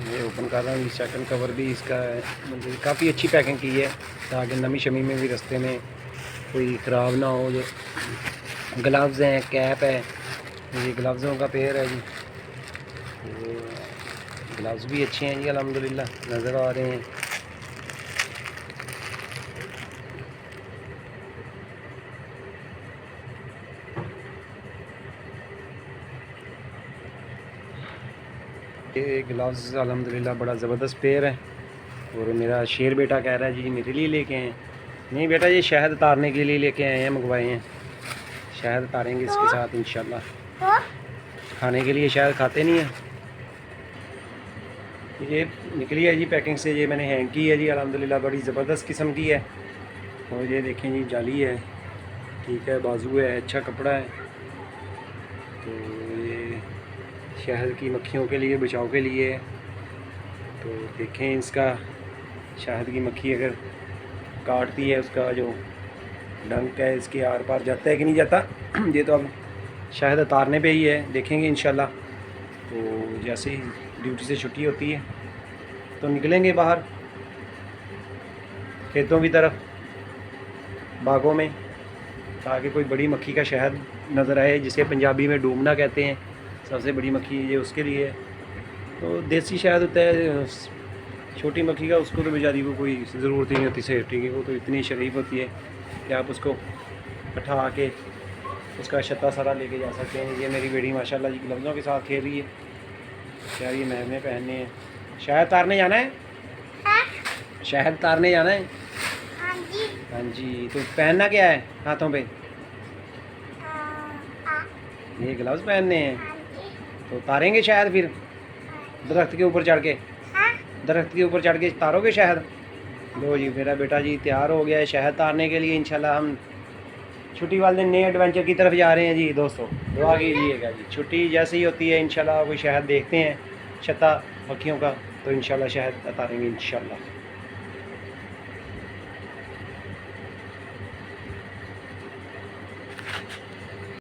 ये ओपन कर रहा हूँ। सेकंड कवर भी इसका मतलब काफ़ी अच्छी पैकिंग की है ताकि नमी शमी में भी रास्ते में कोई ख़राब ना हो। जो ग्लव्स हैं, कैप है, ये ग्लव्सों का पेयर है जी। तो ग्लव्स भी अच्छे हैं जी अल्हम्दुलिल्लाह नज़र आ रहे हैं। ये ग्लव्स अल्हम्दुलिल्लाह बड़ा ज़बरदस्त पेयर है। और मेरा शेर बेटा कह रहा है जी मेरे लिए लेके आए। नहीं बेटा, ये शहद उतारने के लिए लेके आए हैं, मंगवाए हैं। शहद उतारेंगे इसके साथ इंशाल्लाह। खाने के लिए शहद खाते नहीं है। ये निकली है जी पैकिंग से, ये मैंने हैंग की है जी अल्हम्दुलिल्लाह, बड़ी ज़बरदस्त किस्म की है। और ये देखें जी जाली है, ठीक है, बाजू है, अच्छा कपड़ा है। तो ये शहद की मक्खियों के लिए, बचाव के लिए है। तो देखें इसका, शहद की मक्खी अगर काटती है उसका जो डंक है इसके आर पार जाता है कि नहीं जाता। ये तो अब शहद उतारने पे ही है, देखेंगे इंशाल्लाह। तो जैसे ही ड्यूटी से छुट्टी होती है तो निकलेंगे बाहर खेतों की तरफ, बागों में, ताकि कोई बड़ी मक्खी का शहद नज़र आए, जिसे पंजाबी में डूबना कहते हैं। सबसे बड़ी मक्खी ये उसके लिए है। तो देसी शहद होता है, छोटी मक्खी का उसको तो बेचारी को कोई ज़रूरत ही नहीं होती सेफ्टी की। वो तो इतनी शरीफ होती है कि आप उसको बैठा के उसका छत्ता सारा लेके जा सकते हैं। ये मेरी बेटी माशाल्लाह जी ग्लव्सों के साथ खेल रही है। यार ये महंगे पहनने हैं। शहद तारने जाना है? शहद तारने जाना है? हाँ जी। हाँ जी। तो पहनना क्या है हाथों पे? ये ग्लव्स पहनने हैं। हाँ जी। तो तारेंगे शहद फिर दरख्त के ऊपर चढ़ के? हाँ? दरख्त के ऊपर चढ़ के तारोगे शहद? लो जी, मेरा बेटा जी तैयार हो गया है शहद तारने के लिए। इंशाल्लाह हम छुट्टी वाले दिन नए एडवेंचर की तरफ जा रहे हैं जी दोस्तों। दुआ कीजिएगा जी, छुट्टी जैसे ही होती है इंशाल्लाह कोई शहद देखते हैं छत्ता मक्खियों का, तो इंशाल्लाह शहद तारेंगे इंशाल्लाह।